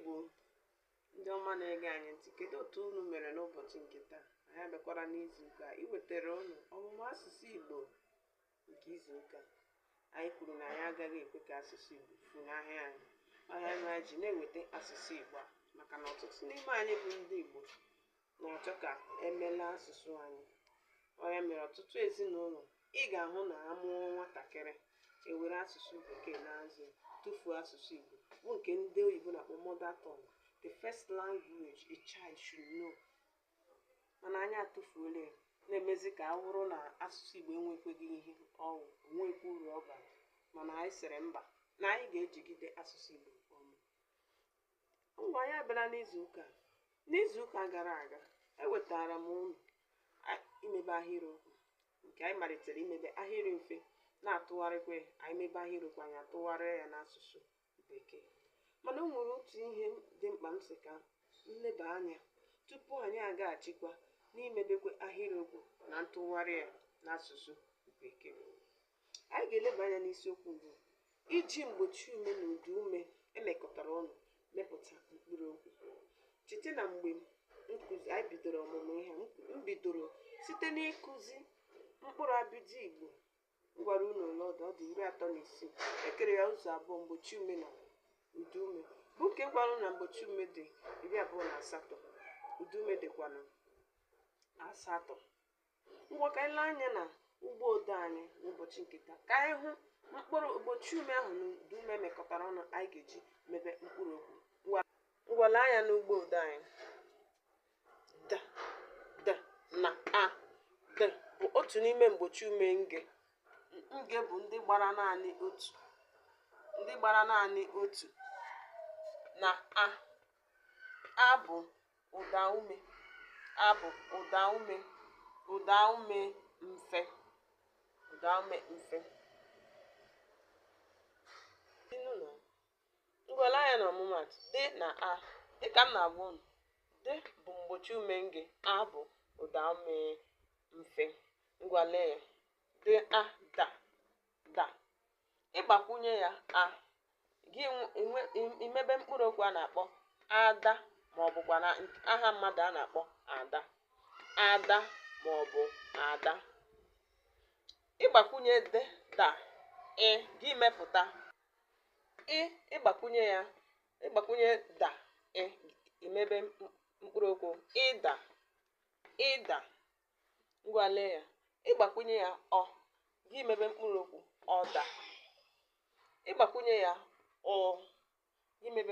Igbo ndị ọma na-ege anyị ntị, kedu otu unu mere n'ụbọchị nke taa? Anyị abịakwara n'izu ụka iwetara unu ọmụmụ asụsụ Igbo nke izu ụka. Anyị kwuru na anyị agaghị ekwe ka asụsụ Igbo funahịa anyị. Ọhịa anyị ji na-eweta asụsụ Igbo maka na ọtụtụ n'ime anyị bụ ndị Igbo na-achọ ka emela asụsụ anyị. Ọhịa mere ọtụtụ ezinụlọ ị ga-ahụ na amụọ nwatakịrị ewere asụsụ Bekee na-azụ tụfuo asụsụ Igbo, bụ nke ndị oyibo na-akpọ mother tongue, the first language a child should know. Mana anyị atụfuola ya, na-emezi ka a wụrụ na asụsụ Igbo enwekweghị ihe ọwụ, onwekwa uru ọ bara. Mana anyị sịrị mba, na anyị ga-ejigide asụsụ Igbo ọma. Ngwa anyị abịala n'izu ụka gara aga, ewetara m unu imebe ahịrịokwu nke anyị malitere imebe ahịrị mfe, na-atụgharịkwa anyị mebe ahịrịokwu anyị atụgharịa ya n'asụsụ Bekee. Mana o nwere otu ihe dị mkpa m sị ka nleba anya tupu anyị agaghachikwa n'imebekwa ahịrịokwu na ntụgharị ya n'asụsụ Bekee. Anyị ga-eleba anya n'isiokwu mbụ, iji mgbochi ume na ụdị ume emekọtara ọnụ mepụta mkpụrụ okwu. Cheta na mgbe anyị bidoro ọmụmụ ihe m bidoro site n'ịkụzi mkpụrụ abịdị Igbo. M gwara unu ole ọ dị 36. Ekere ya ụzọ abụọ, mgbochi ume na ụdị ume, bụ nke gwara na mgbochi ume dị 28, ụdị ume dịkwa na 8. Ngwa ka anyị lee anya na ugbo ode anyị n'ụbọchị nke taa ka anyị hụ mkpụrụ mgbochi ume ahụ na ụdị ume mekọtara ọnụ anyị ga-eji mebe mkpụrụ okwu. Ngwa lee anya n'ugbo ode anyị. D na a. D bụ otu n'ime mgbochi ume nge. Nge bụ ndị gbara naanị otu. Na a. A bụ ụda ume. A bụ ụda ume mfe. Ụda ume mfe. Ngwa lee anya na ọmụmaatụ dị na a. Dịka m na-agwa unu, dị bụ mgbochi ume nge, a bụ ụda ume mfe. Ngwa lee ya, dị a da. Ịgbakwunye ya a, gị imebe mkpụrụ okwu a na-akpọ ada, ma ọ bụkwa na aha mmadụ a na-akpọ ada. Ada ma ọ bụ ada. Ịgbakwunye de da gị mepụta ịgbakwunye da imebe mkpụrụ okwu ịda. Ngwa lee ya, ịgbakwunye ya ọ gị mebe mkpụrụ okwu ọda. Ịgbakwunye ya ọ gị mebe